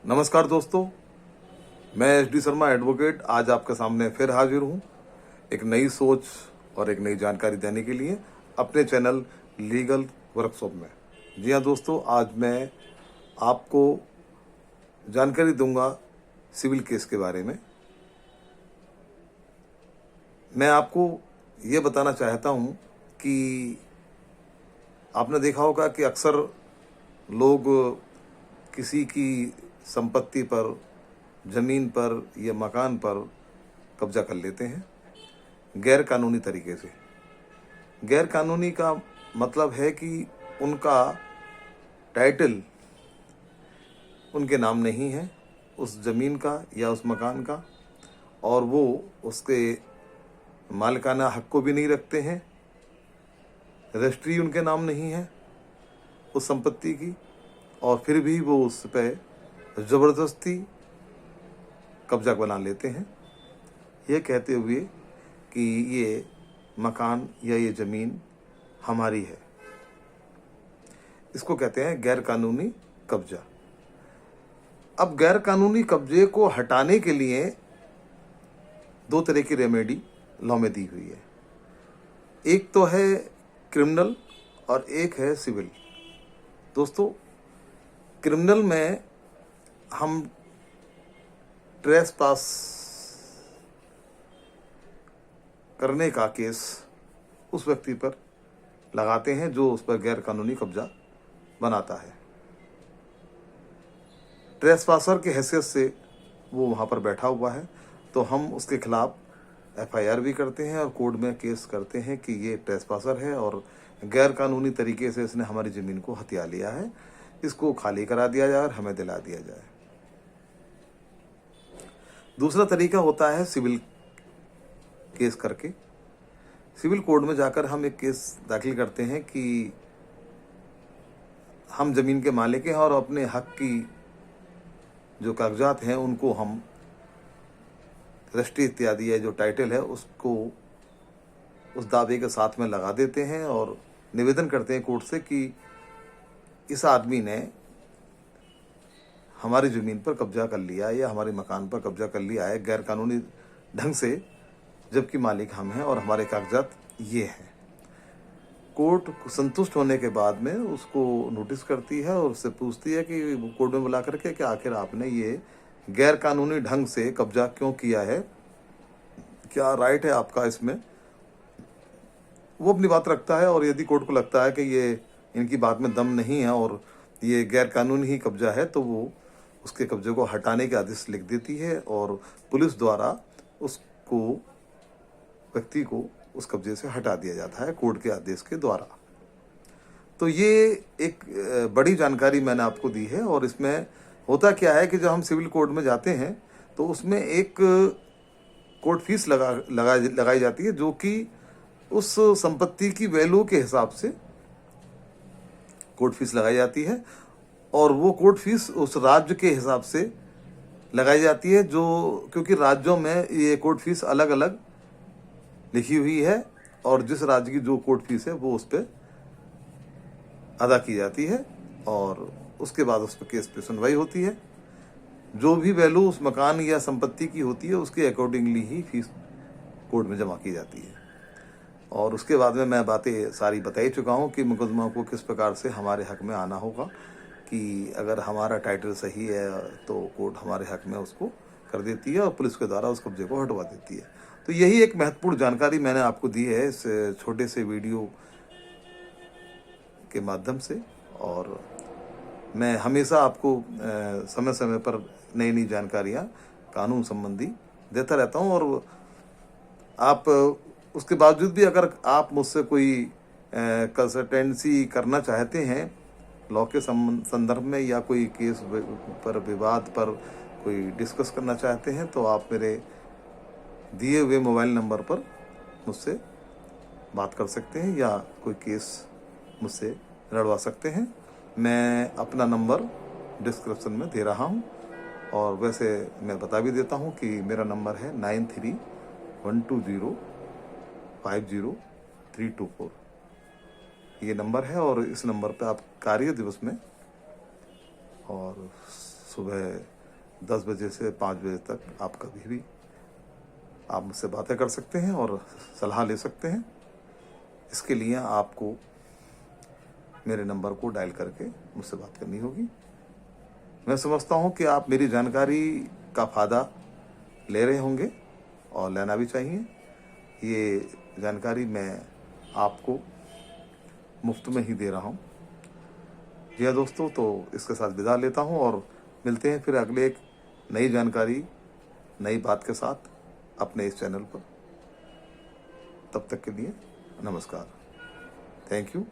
नमस्कार दोस्तों, मैं एस.डी. शर्मा एडवोकेट आज आपके सामने फिर हाजिर हूँ एक नई सोच और एक नई जानकारी देने के लिए अपने चैनल लीगल वर्कशॉप में। जी हाँ दोस्तों, आज मैं आपको जानकारी दूंगा सिविल केस के बारे में। मैं आपको ये बताना चाहता हूँ कि आपने देखा होगा कि अक्सर लोग किसी की संपत्ति पर, जमीन पर या मकान पर कब्जा कर लेते हैं गैर कानूनी तरीके से। गैर कानूनी का मतलब है कि उनका टाइटल उनके नाम नहीं है उस जमीन का या उस मकान का, और वो उसके मालिकाना हक को भी नहीं रखते हैं। रजिस्ट्री उनके नाम नहीं है उस संपत्ति की, और फिर भी वो उस पर ज़बरदस्ती कब्जा बना लेते हैं, ये कहते हुए कि ये मकान या ये ज़मीन हमारी है। इसको कहते हैं गैर कानूनी कब्जा। अब गैर कानूनी कब्जे को हटाने के लिए दो तरह की रेमेडी लॉ में दी हुई है। एक तो है क्रिमिनल और एक है सिविल। दोस्तों, क्रिमिनल में हम ट्रेसपास करने का केस उस व्यक्ति पर लगाते हैं जो उस पर गैर कानूनी कब्जा बनाता है। ट्रेसपासर की हैसियत से वो वहाँ पर बैठा हुआ है, तो हम उसके खिलाफ FIR भी करते हैं और कोर्ट में केस करते हैं कि ये ट्रेसपासर है और गैर कानूनी तरीके से इसने हमारी ज़मीन को हथिया लिया है, इसको खाली करा दिया जाए और हमें दिला दिया जाए। दूसरा तरीका होता है सिविल केस करके। सिविल कोर्ट में जाकर हम एक केस दाखिल करते हैं कि हम ज़मीन के मालिक हैं और अपने हक की जो कागजात हैं उनको हम रजिस्ट्री इत्यादि है जो टाइटल है उसको उस दावे के साथ में लगा देते हैं और निवेदन करते हैं कोर्ट से कि इस आदमी ने हमारी ज़मीन पर कब्जा कर लिया या हमारे मकान पर कब्जा कर लिया है गैर कानूनी ढंग से, जबकि मालिक हम हैं और हमारे कागजात ये हैं। कोर्ट संतुष्ट होने के बाद में उसको नोटिस करती है और उससे पूछती है कि कोर्ट में बुला करके कि आखिर आपने ये गैर कानूनी ढंग से कब्जा क्यों किया है, क्या राइट है आपका इसमें। वो अपनी बात रखता है और यदि कोर्ट को लगता है कि ये इनकी बात में दम नहीं है और ये गैर कानूनी ही कब्जा है, तो वो उसके कब्जे को हटाने के आदेश लिख देती है और पुलिस द्वारा उसको व्यक्ति को उस कब्जे से हटा दिया जाता है कोर्ट के आदेश के द्वारा। तो ये एक बड़ी जानकारी मैंने आपको दी है। और इसमें होता क्या है कि जब हम सिविल कोर्ट में जाते हैं तो उसमें एक कोर्ट फीस लगाई जाती है, जो कि उस संपत्ति की वैल्यू के हिसाब से कोर्ट फीस लगाई जाती है, और वो कोर्ट फीस उस राज्य के हिसाब से लगाई जाती है, जो क्योंकि राज्यों में ये कोर्ट फीस अलग अलग लिखी हुई है और जिस राज्य की जो कोर्ट फीस है वो उस पर अदा की जाती है और उसके बाद उस पर केस पे सुनवाई होती है। जो भी वैल्यू उस मकान या संपत्ति की होती है उसके अकॉर्डिंगली ही फीस कोर्ट में जमा की जाती है। और उसके बाद में मैं बातें सारी बता ही चुका हूँ कि मुकदमा को किस प्रकार से हमारे हक में आना होगा, कि अगर हमारा टाइटल सही है तो कोर्ट हमारे हक में उसको कर देती है और पुलिस के द्वारा उस कब्जे को हटवा देती है। तो यही एक महत्वपूर्ण जानकारी मैंने आपको दी है इस छोटे से वीडियो के माध्यम से। और मैं हमेशा आपको समय समय पर नई नई जानकारियाँ कानून संबंधी देता रहता हूँ। और आप उसके बावजूद भी अगर आप मुझसे कोई कंसल्टेंसी करना चाहते हैं लॉ के संदर्भ में या कोई केस पर, विवाद पर कोई डिस्कस करना चाहते हैं, तो आप मेरे दिए हुए मोबाइल नंबर पर मुझसे बात कर सकते हैं या कोई केस मुझसे लड़वा सकते हैं। मैं अपना नंबर डिस्क्रिप्शन में दे रहा हूं, और वैसे मैं बता भी देता हूं कि मेरा नंबर है 9312050324। ये नंबर है और इस नंबर पे आप कार्य दिवस में और सुबह 10 बजे से 5 बजे तक आप कभी भी आप मुझसे बातें कर सकते हैं और सलाह ले सकते हैं। इसके लिए आपको मेरे नंबर को डायल करके मुझसे बात करनी होगी। मैं समझता हूँ कि आप मेरी जानकारी का फ़ायदा ले रहे होंगे और लेना भी चाहिए। ये जानकारी मैं आपको मुफ्त में ही दे रहा हूँ। जी हाँ दोस्तों, तो इसके साथ विदा लेता हूँ और मिलते हैं फिर अगले एक नई जानकारी, नई बात के साथ अपने इस चैनल पर। तब तक के लिए नमस्कार। Thank you.